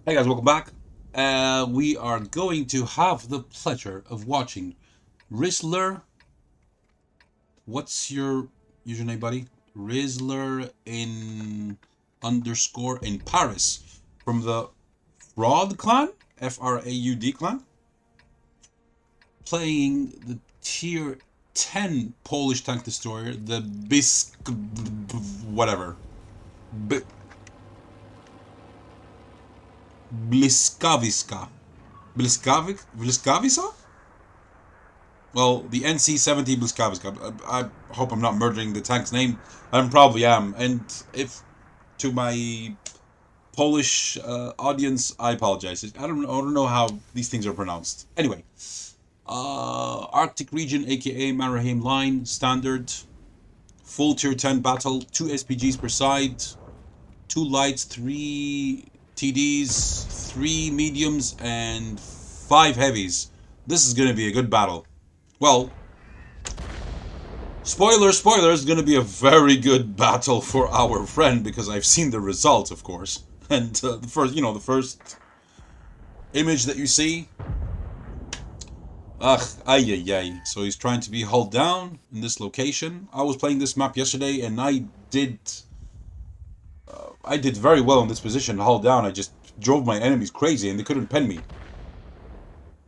Hey guys, welcome back. We are going to have the pleasure of watching Rizzler. What's your username, buddy? Rizzler in underscore in Paris from the Fraud clan, Fraud clan, playing the tier 10 Polish tank destroyer, the whatever. B Bliskaviska. Bliskavica? Well, the NC-70 Bliskavica. I hope I'm not murdering the tank's name. I probably am. And if to my Polish audience, I apologize. I don't know how these things are pronounced. Anyway, Arctic region, aka Mannerheim line, standard, full tier 10 battle, 2 SPGs per side, 2 lights, 3 TDs, 3 mediums, and 5 heavies. This is going to be a good battle. Well, spoiler, it's going to be a very good battle for our friend because I've seen the results, of course. And the first image that you see, ay, ay. So he's trying to be held down in this location. I was playing this map yesterday, and I did very well in this position, hold down. I just drove my enemies crazy, and they couldn't pen me.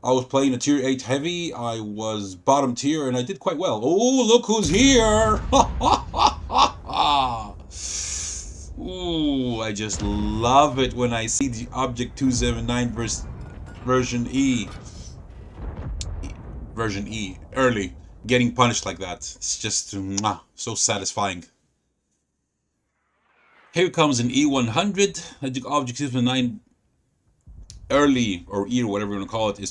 I was playing a tier 8 heavy, I was bottom tier, and I did quite well. Oh, look who's here! Ooh, I just love it when I see the Object 279 version E. Version E, early, getting punished like that. It's just so satisfying. Here comes an E100, Object 279 early, or E or whatever you want to call it, is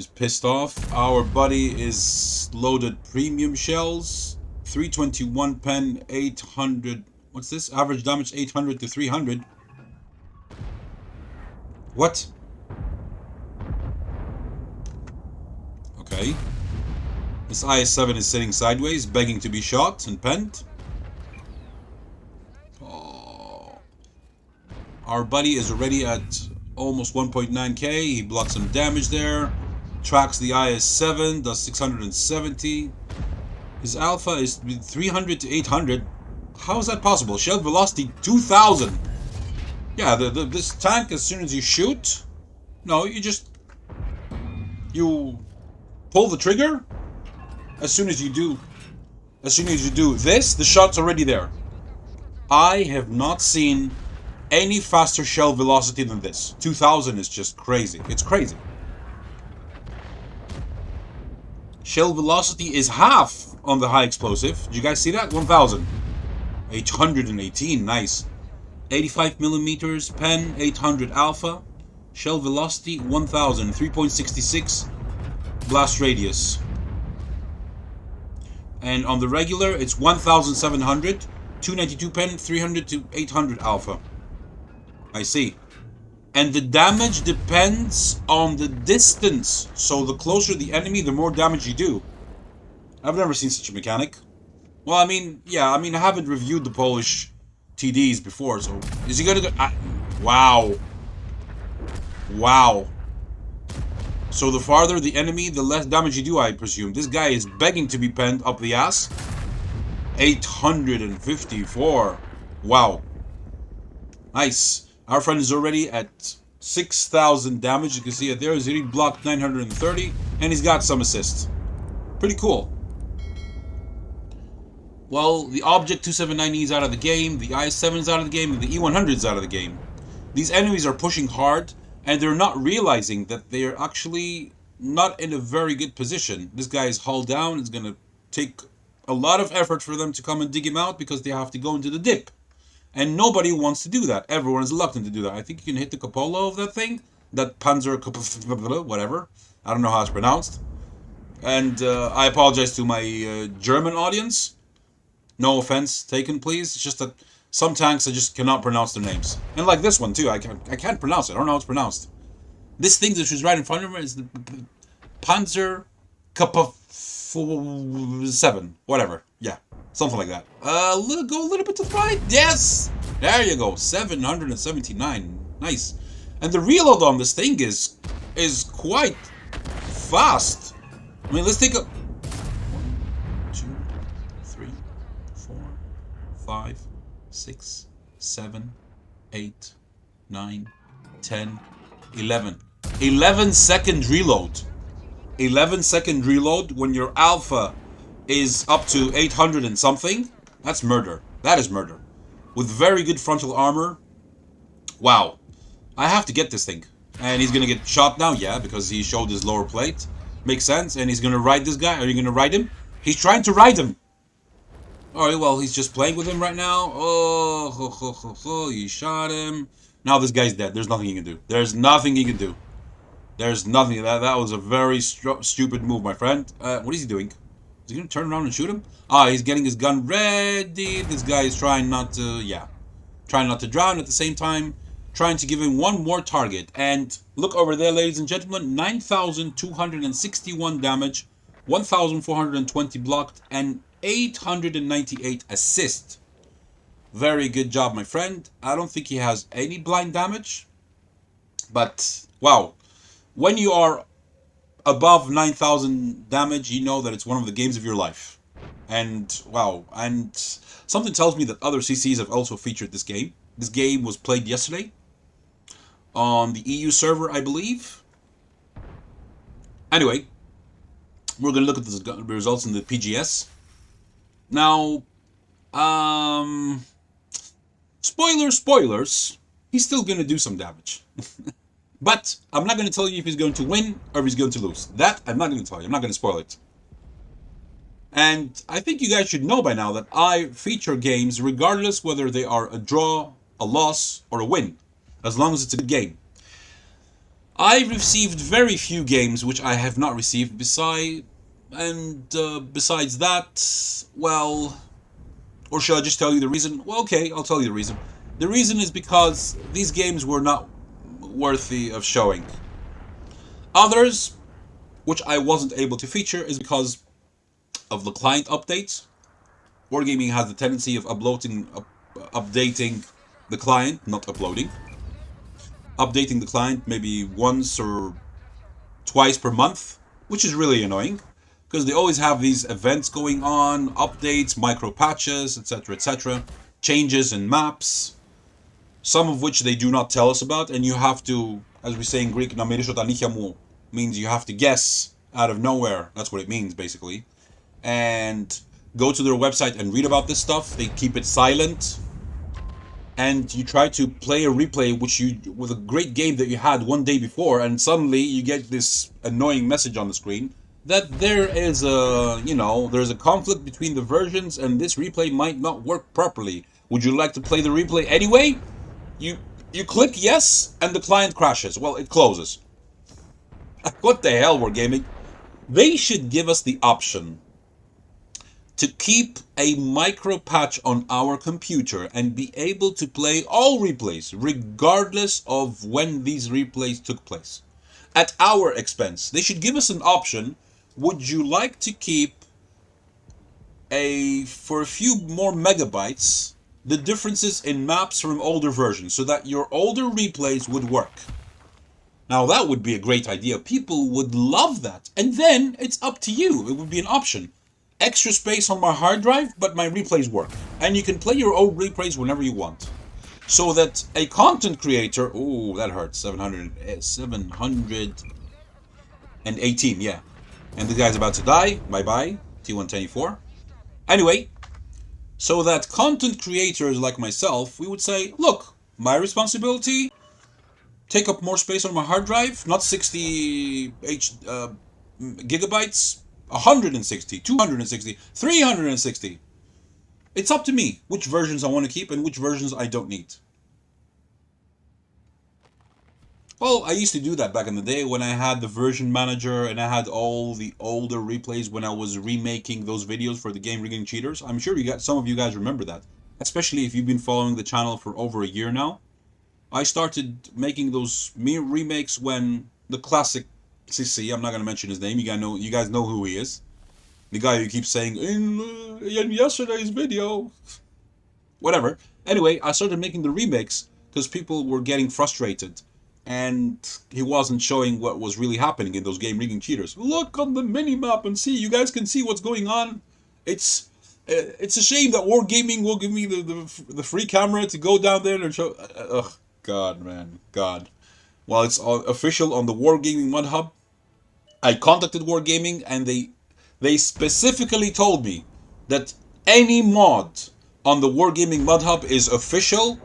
pissed off. Our buddy is loaded premium shells, 321 pen, 800. What's this? Average damage 800 to 300. What? Okay. This IS-7 is sitting sideways, begging to be shot and penned. Oh. Our buddy is already at almost 1.9k. He blocks some damage there. Tracks the IS-7, does 670. His alpha is 300 to 800. How is that possible? Shell velocity 2000. Yeah, this tank, as soon as you shoot, no, you pull the trigger. As soon as you do this, the shot's already there. I have not seen any faster shell velocity than this. 2000 is just crazy. It's crazy. Shell velocity is half on the high explosive. Did you guys see that? 1000. 818, nice. 85 millimeters pen, 800 alpha. Shell velocity 1000, 3.66 blast radius. And on the regular, it's 1700, 292 pen, 300 to 800 alpha. I see. And the damage depends on the distance. So the closer the enemy, the more damage you do. I've never seen such a mechanic. Well, I mean, yeah, I haven't reviewed the Polish TDs before, so... Is he gonna go... wow. Wow. So the farther the enemy, the less damage you do, I presume. This guy is begging to be penned up the ass. 854. Wow. Nice. Our friend is already at 6,000 damage. You can see it there. He's already blocked 930. And he's got some assists. Pretty cool. Well, the Object 279E is out of the game. The IS-7 is out of the game. And the E100 is out of the game. These enemies are pushing hard. And they're not realizing that they're actually not in a very good position. This guy is hull down. It's going to take a lot of effort for them to come and dig him out because they have to go into the dip. And nobody wants to do that. Everyone is reluctant to do that. I think you can hit the cupola of that thing. That Panzer... whatever. I don't know how it's pronounced. And I apologize to my German audience. No offense taken, please. It's just that some tanks I just cannot pronounce their names. And like this one, too. I can't pronounce it. I don't know how it's pronounced. This thing that was right in front of me is the Panzer Kappa 7. Whatever. Yeah. Something like that. Go a little bit to the right. Yes! There you go. 779. Nice. And the reload on this thing is quite fast. I mean, let's take a 1, 2, 3, 4, 5, 6, 7, 8, 9, 10, 11. 11-second reload. 11-second reload when your alpha is up to 800 and something. That's murder. That is murder. With very good frontal armor. Wow. I have to get this thing. And he's gonna get shot now, yeah, because he showed his lower plate. Makes sense. And he's gonna ride this guy. Are you gonna ride him? He's trying to ride him. Alright, well, he's just playing with him right now. Oh, he shot him. Now this guy's dead. There's nothing he can do. There's nothing he can do. There's nothing. That was a very stupid move, my friend. What is he doing? Is he gonna turn around and shoot him? Ah, he's getting his gun ready. This guy is trying not to, yeah. Trying not to drown at the same time. Trying to give him one more target. And look over there, ladies and gentlemen. 9,261 damage. 1,420 blocked. And 898 assist. Very good job, my friend. I don't think he has any blind damage. But, wow. When you are above 9,000 damage, you know that it's one of the games of your life. And, wow. And something tells me that other CCs have also featured this game. This game was played yesterday on the EU server, I believe. Anyway, we're going to look at the results in the PGS. Now, spoilers, he's still going to do some damage. But I'm not going to tell you if he's going to win or if he's going to lose. That I'm not going to tell you. I'm not going to spoil it. And I think you guys should know by now that I feature games regardless whether they are a draw, a loss, or a win. As long as it's a good game. I've received very few games which I have not received. Besides that, well... Or should I just tell you the reason? Well, okay, I'll tell you the reason. The reason is because these games were not worthy of showing. Others, which I wasn't able to feature, is because of the client updates. Wargaming has the tendency of updating the client, not uploading. Updating the client maybe once or twice per month, which is really annoying. Because they always have these events going on, updates, micro patches, etc., changes in maps, some of which they do not tell us about, and you have to, as we say in Greek, na μυρίσω τα νύχια μου, means you have to guess out of nowhere. That's what it means, basically. And go to their website and read about this stuff. They keep it silent. And you try to play a replay with a great game that you had one day before, and suddenly you get this annoying message on the screen that there is there's a conflict between the versions and this replay might not work properly. Would you like to play the replay anyway? You click yes and the client crashes. Well, it closes. What the hell, Wargaming? They should give us the option to keep a micro patch on our computer and be able to play all replays regardless of when these replays took place at our expense. They should give us an option. Would you like to keep for a few more megabytes the differences in maps from older versions so that your older replays would work? Now that would be a great idea. People would love that. And then it's up to you. It would be an option. Extra space on my hard drive, but my replays work. And you can play your old replays whenever you want. So that a content creator... Ooh, that hurts. 718, yeah. And the guy's about to die. Bye-bye. T124. Anyway, so that content creators like myself, we would say, look, my responsibility, take up more space on my hard drive, not 60 gigabytes, 160, 260, 360. It's up to me which versions I want to keep and which versions I don't need. Well, I used to do that back in the day when I had the version manager and I had all the older replays when I was remaking those videos for the game Rigging Cheaters. I'm sure some of you guys remember that, especially if you've been following the channel for over a year now. I started making those remakes when the classic CC, I'm not going to mention his name, you guys know who he is. The guy who keeps saying, in yesterday's video. Whatever. Anyway, I started making the remakes because people were getting frustrated and he wasn't showing what was really happening in those game rigging cheaters. Look on the minimap and see. You guys can see what's going on. It's a shame that Wargaming will give me the free camera to go down there and show. Ugh, God, man, God. Well, it's official on the Wargaming Mod Hub. I contacted Wargaming and they specifically told me that any mod on the Wargaming Mod Hub is official.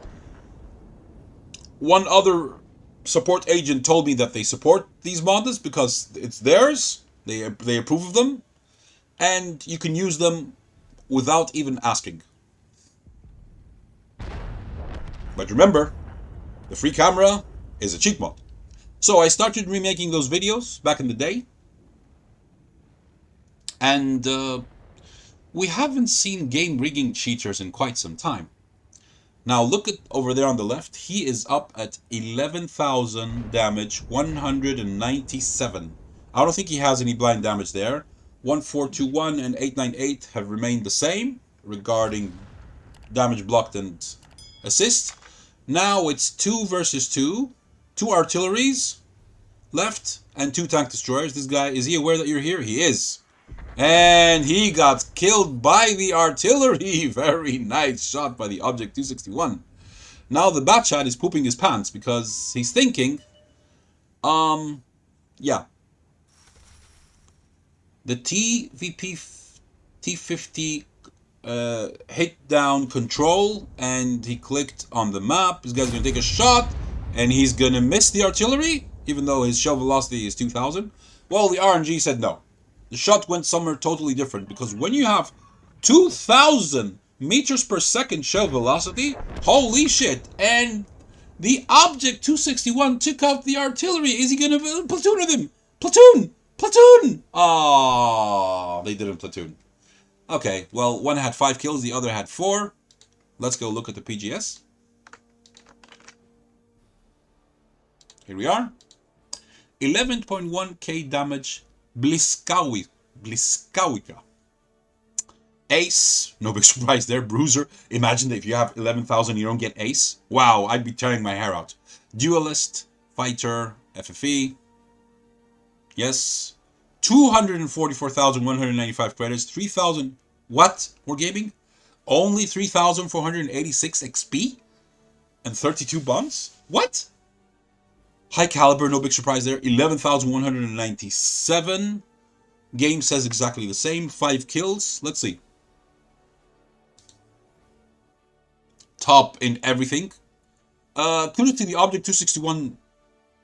One other support agent told me that they support these mods because it's theirs. They approve of them, and you can use them without even asking. But remember, the free camera is a cheat mod. So I started remaking those videos back in the day, and we haven't seen game rigging cheaters in quite some time. Now look at over there on the left, he is up at 11,000 damage, 197. I don't think he has any blind damage there. 1421 and 898 have remained the same regarding damage blocked and assist. Now it's 2 versus 2, 2 artilleries left and 2 tank destroyers. This guy, is he aware that you're here? He is. And he got killed by the artillery. Very nice shot by the Object 261. Now the Batchat is pooping his pants because he's thinking, yeah. The T50 hit down control and he clicked on the map. This guy's going to take a shot and he's going to miss the artillery even though his shell velocity is 2000. Well, the RNG said no. The shot went somewhere totally different because when you have 2000 meters per second shell velocity, holy shit, and the Object 261 took out the artillery. Is he going to platoon with him? Platoon! Platoon! Oh, they didn't platoon. Okay, well, one had 5 kills, the other had 4. Let's go look at the PGS. Here we are. 11.1k damage, Bliskawica. Ace, no big surprise there. Bruiser, imagine that if you have 11,000 you don't get Ace. Wow, I'd be tearing my hair out. Duelist, Fighter, FFE. Yes. 244,195 credits. 3,000. What? Wargaming? Only 3,486 XP? And 32 bombs? What? High caliber, no big surprise there. 11,197. Game says exactly the same. 5 kills. Let's see. Top in everything. Kudos to the Object 261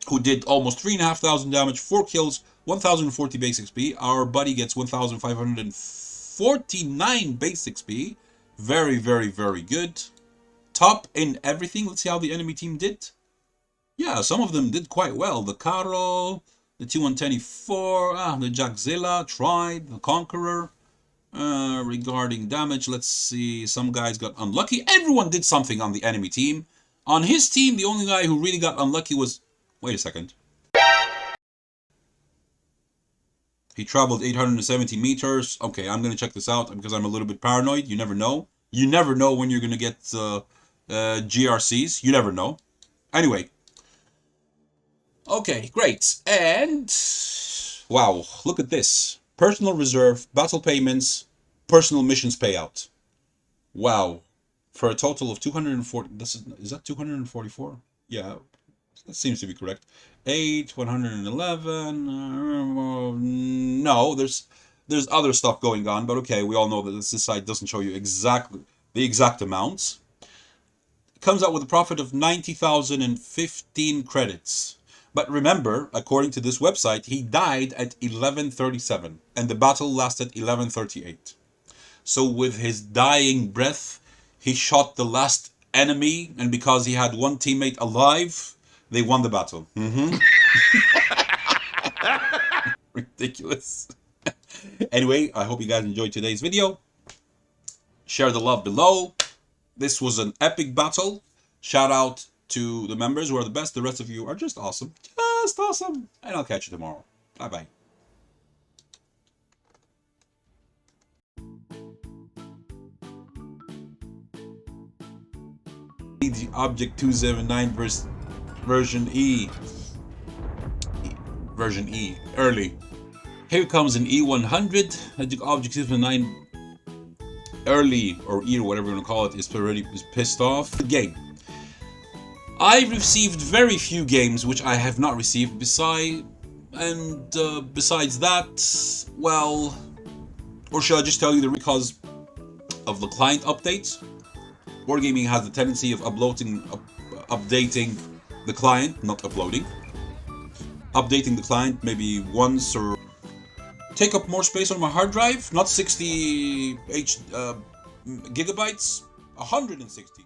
who did almost 3,500 damage, 4 kills, 1,040 base XP. Our buddy gets 1,549 base XP. Very, very, very good. Top in everything. Let's see how the enemy team did. Yeah, some of them did quite well. The Caro, the T124, the Jackzilla tried, the Conqueror. Regarding damage, let's see. Some guys got unlucky. Everyone did something on the enemy team. On his team, the only guy who really got unlucky was... Wait a second. He traveled 870 meters. Okay, I'm going to check this out because I'm a little bit paranoid. You never know. You never know when you're going to get GRCs. You never know. Anyway. Okay, great. And... wow, look at this. Personal reserve, battle payments, personal missions payout. Wow. For a total of 240... Is that 244? Yeah, that seems to be correct. 8, 111... no, there's other stuff going on, but okay, we all know that this site doesn't show you exactly the exact amounts. It comes out with a profit of 90,015 credits. But remember, according to this website, he died at 11:37 and the battle lasted 11:38. So with his dying breath, he shot the last enemy, and because he had one teammate alive, they won the battle. Ridiculous. Anyway, I hope you guys enjoyed today's video. Share the love below. This was an epic battle. Shout out to the members who are the best. The rest of you are just awesome. Just awesome. And I'll catch you tomorrow. Bye-bye. The Object 279 versus... version E. Version E, early. Here comes an E100. Object 279 early, or E, or whatever you want to call it, is already pissed off. The game. I've received very few games which I have not received. Besides that, well, or should I just tell you because of the client updates? Wargaming has the tendency of updating the client, not uploading. Updating the client maybe once, or take up more space on my hard drive, not 60 gigabytes, 162.